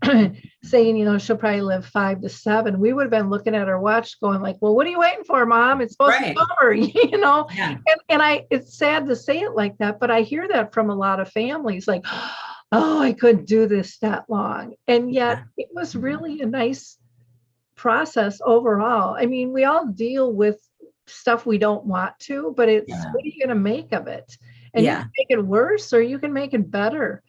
saying, she'll probably live 5 to 7, we would have been looking at our watch going like, well, what are you waiting for, Mom? It's supposed to be over, Yeah. And it's sad to say it like that, but I hear that from a lot of families like, oh, I couldn't do this that long. And yet it was really a nice process overall. I mean, we all deal with stuff we don't want to, but it's what are you going to make of it? And you can make it worse or you can make it better.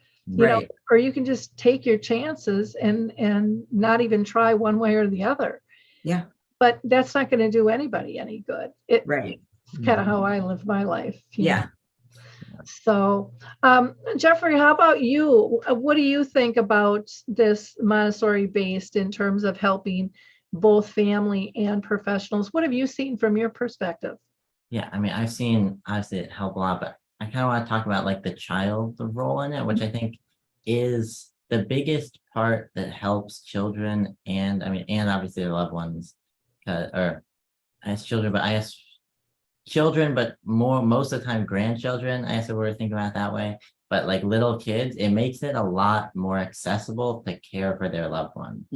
Or you can just take your chances and not even try one way or the other. Yeah. But that's not going to do anybody any good. It's kind of how I live my life. Yeah. So, Jeffrey, how about you? What do you think about this Montessori based in terms of helping both family and professionals? What have you seen from your perspective? Yeah, I mean, I've seen obviously it help a lot, but I kind of want to talk about like the child role in it, which I think is the biggest part that helps children and obviously their loved ones, or as children, but I guess children, but most of the time grandchildren, I guess if we're thinking about it that way, but like little kids, it makes it a lot more accessible to care for their loved one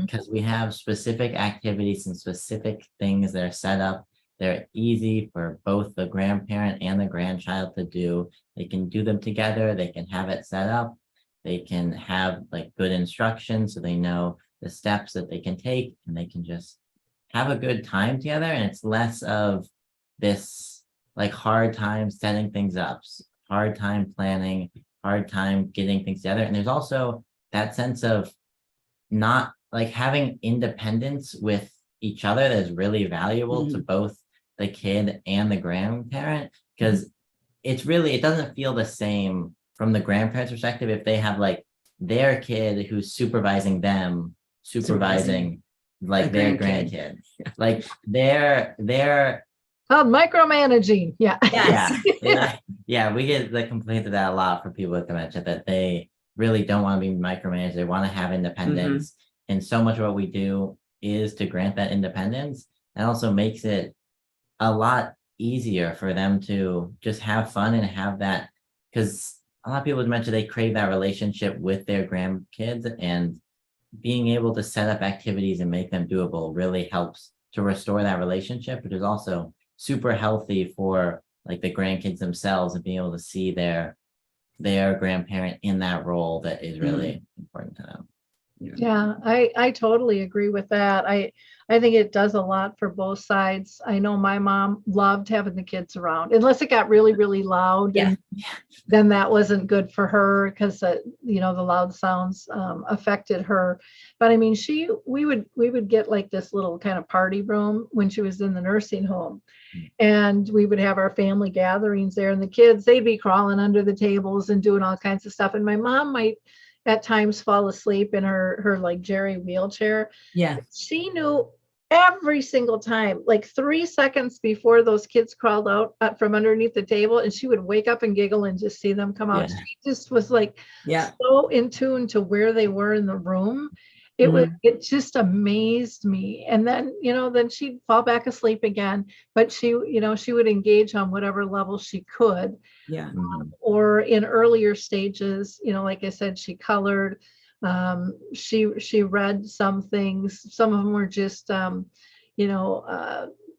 because we have specific activities and specific things that are set up. They're easy for both the grandparent and the grandchild to do. They can do them together. They can have it set up. They can have like good instructions so they know the steps that they can take and they can just have a good time together. And it's less of this like hard time setting things up, hard time planning, hard time getting things together. And there's also that sense of not like having independence with each other that is really valuable to both the kid and the grandparent, because it doesn't feel the same from the grandparent's perspective if they have like their kid who's supervising them, supervising like their grandkid. Like they're called micromanaging. Yeah. Yeah. We get the complaint of that a lot from people with dementia, that they really don't want to be micromanaged. They want to have independence. And so much of what we do is to grant that independence, and also makes it a lot easier for them to just have fun and have that, because a lot of people with dementia, they crave that relationship with their grandkids, and being able to set up activities and make them doable really helps to restore that relationship, which is also super healthy for like the grandkids themselves and being able to see their grandparent in that role that is really important to them. Yeah, I totally agree with that. I think it does a lot for both sides. I know my mom loved having the kids around, unless it got really, really loud. Yeah. And then that wasn't good for her because you know, the loud sounds affected her. But I mean, we would get like this little kind of party room when she was in the nursing home, and we would have our family gatherings there, and the kids, they'd be crawling under the tables and doing all kinds of stuff. And my mom might at times fall asleep in her like Jerry wheelchair. Yeah. She knew every single time, like 3 seconds before those kids crawled out from underneath the table, and she would wake up and giggle and just see them come out. Yeah. She just was like so in tune to where they were in the room. It just amazed me. And then, you know, then she'd fall back asleep again, but she would engage on whatever level she could. Yeah. Or in earlier stages, you know, like I said, she colored, she read some things. Some of them were just,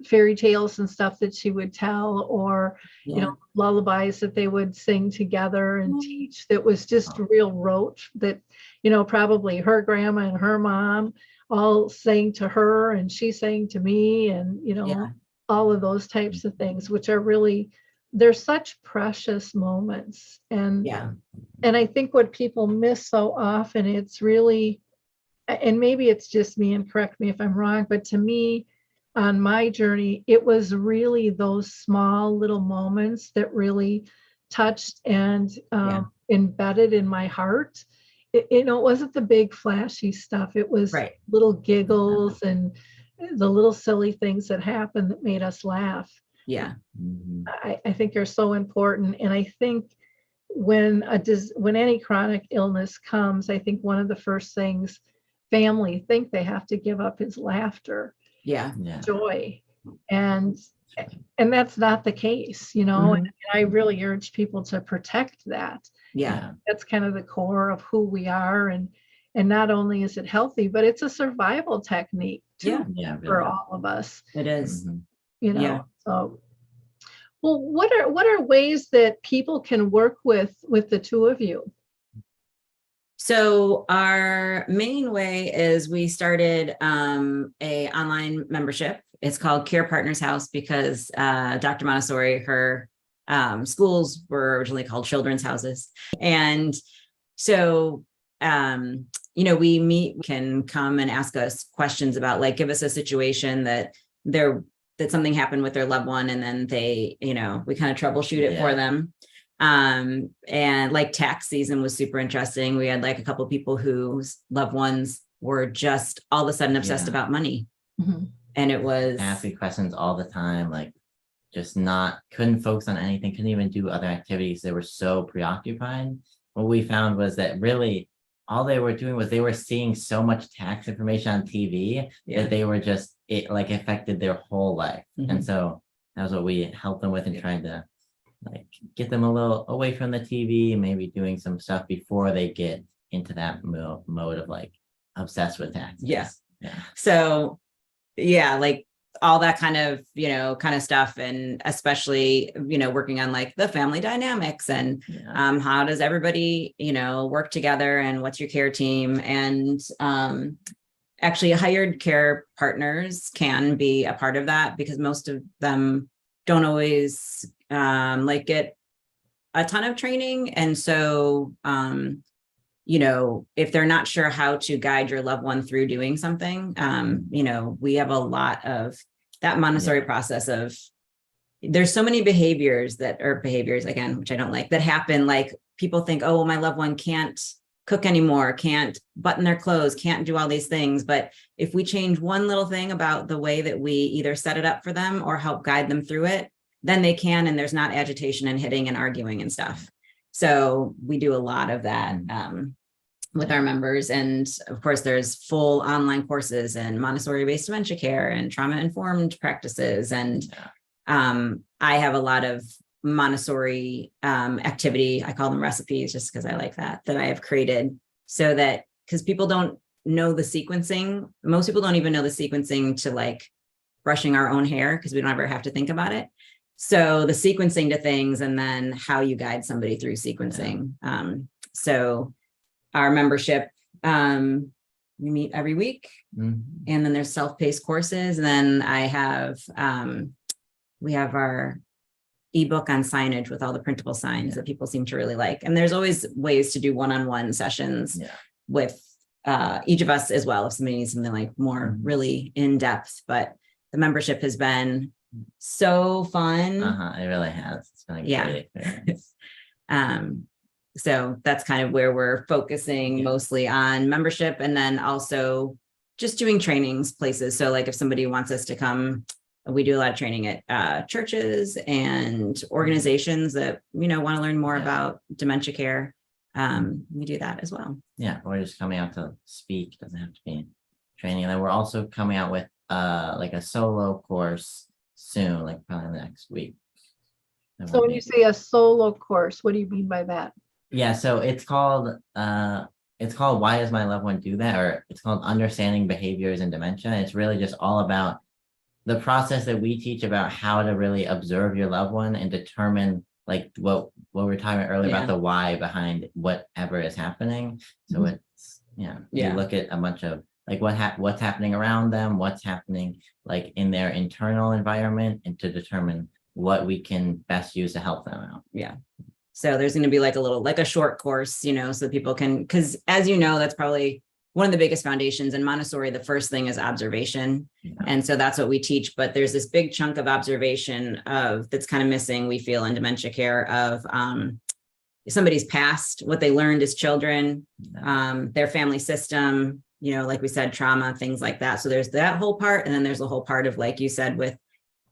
fairy tales and stuff that she would tell, or, you know, lullabies that they would sing together and teach, that was just real rote, that, you know, probably her grandma and her mom all sang to her and she sang to me, and, you know, all of those types of things, which are really, they're such precious moments. And I think what people miss so often, it's really, and maybe it's just me, and correct me if I'm wrong, but to me, on my journey, it was really those small little moments that really touched and embedded in my heart. It wasn't the big flashy stuff. It was little giggles and the little silly things that happened that made us laugh. Yeah. I think are so important. And I think when any chronic illness comes, I think one of the first things family think they have to give up is laughter. Joy. And that's not the case, you know. And I really urge people to protect that. That's kind of the core of who we are, and not only is it healthy, but it's a survival technique too, for all of us. It is. You know. So, well, what are ways that people can work with the two of you? So our main way is we started a online membership. It's called Care Partners House because Dr. Montessori, her schools were originally called children's houses. And so, we can come and ask us questions about, like, give us a situation that something happened with their loved one, and then they, we kind of troubleshoot it for them. And like tax season was super interesting. We had like a couple of people whose loved ones were just all of a sudden obsessed about money. And it was asking questions all the time, like just couldn't focus on anything, couldn't even do other activities. They were so preoccupied. What we found was that really all they were doing was they were seeing so much tax information on TV that they were it affected their whole life. And so that was what we helped them with, and trying to like get them a little away from the TV, maybe doing some stuff before they get into that mode of like obsessed with taxes. So like all that kind of stuff, and especially working on like the family dynamics and how does everybody work together, and what's your care team, and actually hired care partners can be a part of that, because most of them don't always get a ton of training. And so, if they're not sure how to guide your loved one through doing something, we have a lot of that Montessori process of, there's so many behaviors again, which I don't like, that happen. Like people think, oh, well, my loved one can't cook anymore, can't button their clothes, can't do all these things. But if we change one little thing about the way that we either set it up for them or help guide them through it, then they can, and there's not agitation and hitting and arguing and stuff. So we do a lot of that with our members. And of course, there's full online courses and Montessori-based dementia care and trauma-informed practices. And I have a lot of Montessori activity. I call them recipes just because I like that I have created, so that, because people don't know the sequencing. Most people don't even know the sequencing to like brushing our own hair because we don't ever have to think about it. So the sequencing to things, and then how you guide somebody through sequencing. So our membership, we meet every week, and then there's self-paced courses. And then we have our ebook on signage with all the printable signs that people seem to really like. And there's always ways to do one-on-one sessions with each of us as well, if somebody needs something like more really in depth. But the membership has been so fun. It really has. It's been a great experience. So that's kind of where we're focusing mostly on membership, and then also just doing trainings places. So like if somebody wants us to come, we do a lot of training at churches and organizations that, want to learn more about dementia care. We do that as well. Yeah, or just coming out to speak, doesn't have to be training. And then we're also coming out with like a solo course soon, like probably next week. So when you say a solo course, what do you mean by that? Yeah, so it's called Why Does My Loved One Do That? Or it's called Understanding Behaviors in Dementia. It's really just all about the process that we teach about how to really observe your loved one and determine like what we were talking about earlier about the why behind whatever is happening. So it's you look at a bunch of like what's happening around them, what's happening like in their internal environment, and to determine what we can best use to help them out. Yeah. So there's going to be like a short course, so people can, because as you know, that's probably one of the biggest foundations in Montessori. The first thing is observation. And so that's what we teach. But there's this big chunk of observation that's kind of missing, we feel, in dementia care of somebody's past, what they learned as children, their family system, like we said, trauma, things like that. So there's that whole part. And then there's the whole part of, like you said, with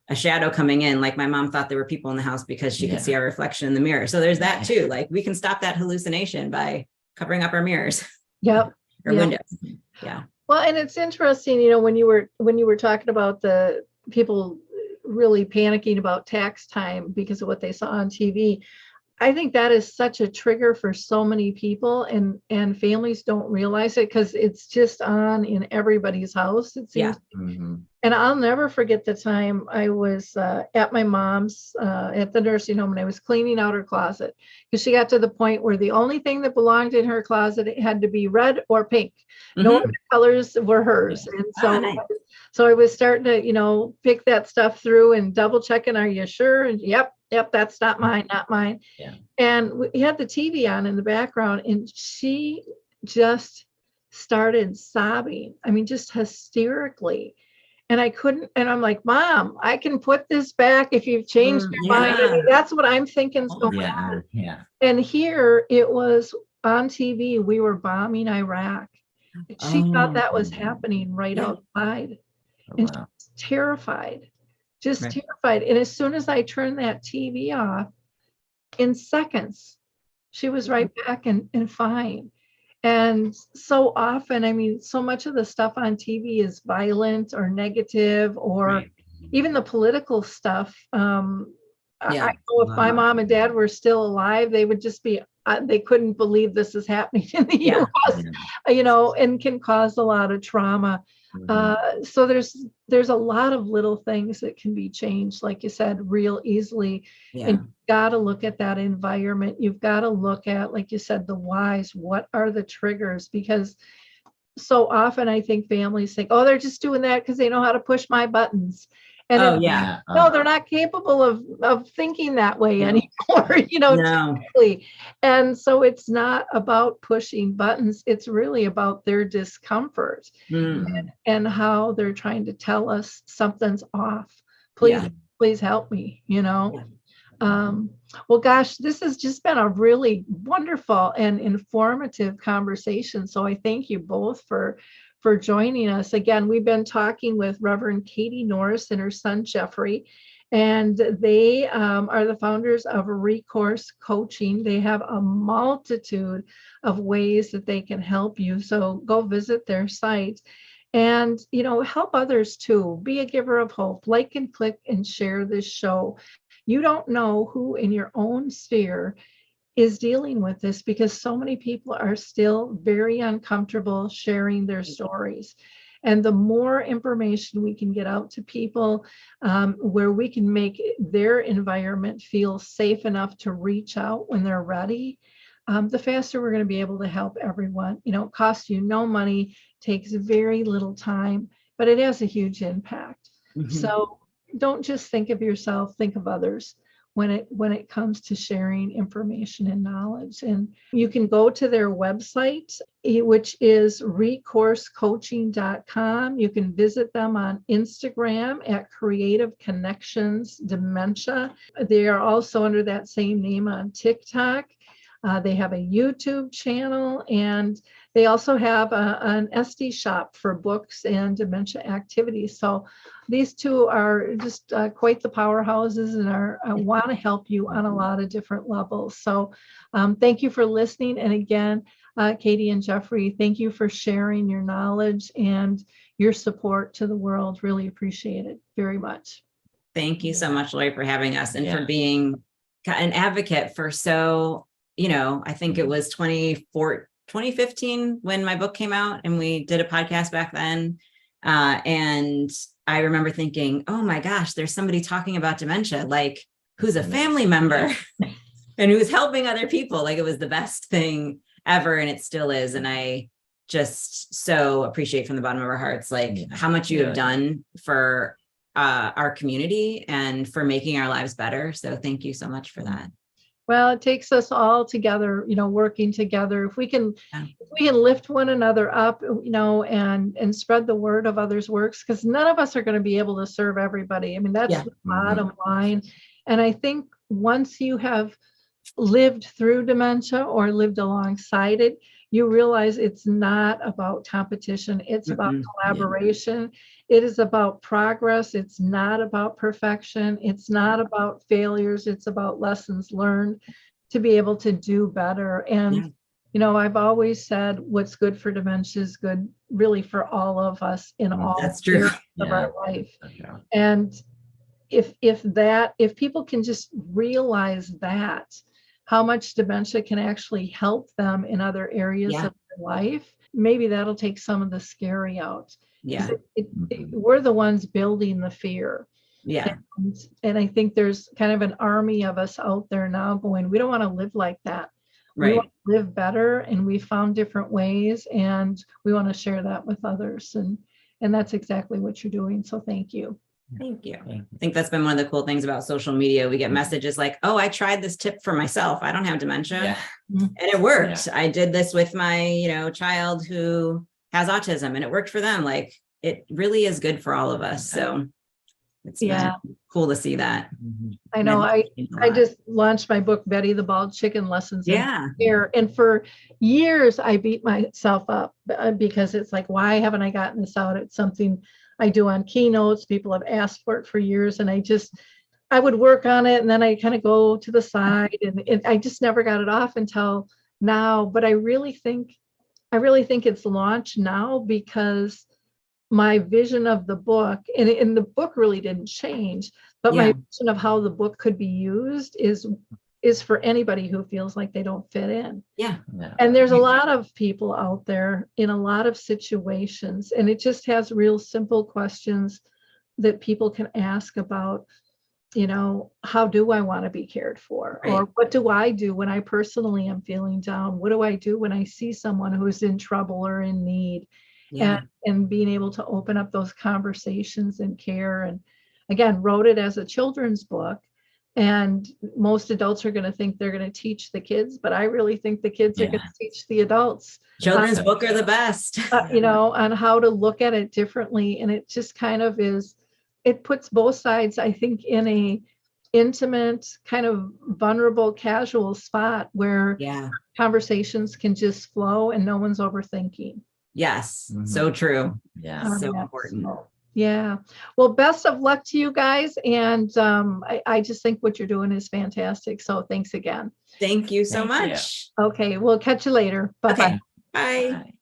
a shadow coming in, like my mom thought there were people in the house because she could see our reflection in the mirror. So there's that too. Like we can stop that hallucination by covering up our mirrors. Yep. Or windows. Yeah. Well, and it's interesting, when you were talking about the people really panicking about tax time because of what they saw on TV. I think that is such a trigger for so many people, and families don't realize it because it's just on in everybody's house, it seems. And I'll never forget the time I was at my mom's at the nursing home, and I was cleaning out her closet because she got to the point where the only thing that belonged in her closet, it had to be red or pink. No other colors were hers. And so I was starting to, pick that stuff through and double checking, are you sure? And yep, that's not mine. Yeah. And we had the TV on in the background, and she just started sobbing. I mean, just hysterically. And I couldn't, and I'm like, Mom, I can put this back if you've changed your mind. I mean, that's what I'm thinking is going on. Yeah. And here it was on TV, we were bombing Iraq. She thought that was happening right outside. And she was terrified, terrified. And as soon as I turned that TV off, in seconds, she was right back and fine. And so often, I mean, so much of the stuff on TV is violent or negative, or even the political stuff. I know if my mom and dad were still alive, they would just be, they couldn't believe this is happening in the US, and can cause a lot of trauma. So there's a lot of little things that can be changed, like you said, real easily. And you've got to look at that environment. You've got to look at, like you said, the whys. What are the triggers? Because so often I think families think, oh, they're just doing that because they know how to push my buttons. And no, they're not capable of thinking that way anymore, typically. And so it's not about pushing buttons. It's really about their discomfort and how they're trying to tell us something's off. Please help me, Well, gosh, this has just been a really wonderful and informative conversation. So I thank you both for joining us. Again, we've been talking with Reverend Katie Norris and her son, Jeffrey, and they are the founders of Recourse Coaching. They have a multitude of ways that they can help you. So go visit their site and, help others too. Be a giver of hope. Like and click and share this show. You don't know who in your own sphere is dealing with this, because so many people are still very uncomfortable sharing their stories. And the more information we can get out to people, where we can make their environment feel safe enough to reach out when they're ready, the faster we're going to be able to help everyone. You know, it costs you no money, takes very little time, but it has a huge impact. So don't just think of yourself, think of others when it comes to sharing information and knowledge. And you can go to their website, which is recoursecoaching.com. You can visit them on Instagram at Creative Connections Dementia. They are also under that same name on TikTok. They have a YouTube channel, and they also have an SD shop for books and dementia activities. So these two are just quite the powerhouses, and want to help you on a lot of different levels. So thank you for listening. And again, Katie and Jeffrey, thank you for sharing your knowledge and your support to the world. Really appreciate it very much. Thank you so much, Lori, for having us and for being an advocate for I think it was 2015 when my book came out, and we did a podcast back then. And I remember thinking, oh my gosh, there's somebody talking about dementia, like who's a family member and who's helping other people. Like, it was the best thing ever, and it still is. And I just so appreciate from the bottom of our hearts, like how much you have done for our community and for making our lives better. So thank you so much for that. Well, it takes us all together, working together. If we can lift one another up, and spread the word of others' works, because none of us are going to be able to serve everybody. I mean, that's the bottom line. And I think once you have lived through dementia or lived alongside it, you realize it's not about competition. It's about collaboration. It is about progress. It's not about perfection. It's not about failures. It's about lessons learned to be able to do better. And, I've always said what's good for dementia is good really for all of us in all areas of our life. And if people can just realize that, how much dementia can actually help them in other areas of their life, maybe that'll take some of the scary out. We're the ones building the fear. And I think there's kind of an army of us out there now going, we don't want to live like that. We want to live better, and we found different ways, and we want to share that with others. And that's exactly what you're doing. So thank you. Thank you. I think that's been one of the cool things about social media. We get messages like, oh, I tried this tip for myself. I don't have dementia. And it worked. I did this with my, child who has autism, and it worked for them. Like, it really is good for all of us. So it's cool to see that. I know. I just launched my book, Betty the Bald Chicken Lessons in Care. And for years, I beat myself up because it's like, why haven't I gotten this out? It's something I do on keynotes. People have asked for it for years, and I would work on it, and then I kind of go to the side, and I just never got it off until now. But I really think it's launched now, because my vision of the book, and the book really didn't change, but my vision of how the book could be used is for anybody who feels like they don't fit in. And there's a lot of people out there in a lot of situations, and it just has real simple questions that people can ask about, how do I want to be cared for? Or what do I do when I personally am feeling down? What do I do when I see someone who's in trouble or in need? And being able to open up those conversations and care. And again, wrote it as a children's book. And most adults are going to think they're going to teach the kids, but I really think the kids are going to teach the adults. Children's book are the best. On how to look at it differently. And it just kind of it puts both sides, I think, in a intimate, kind of vulnerable, casual spot where conversations can just flow and no one's overthinking. So true. So important. Well, best of luck to you guys. And I just think what you're doing is fantastic. So thanks again. Thank you so much. Okay, we'll catch you later. Bye-bye. Bye.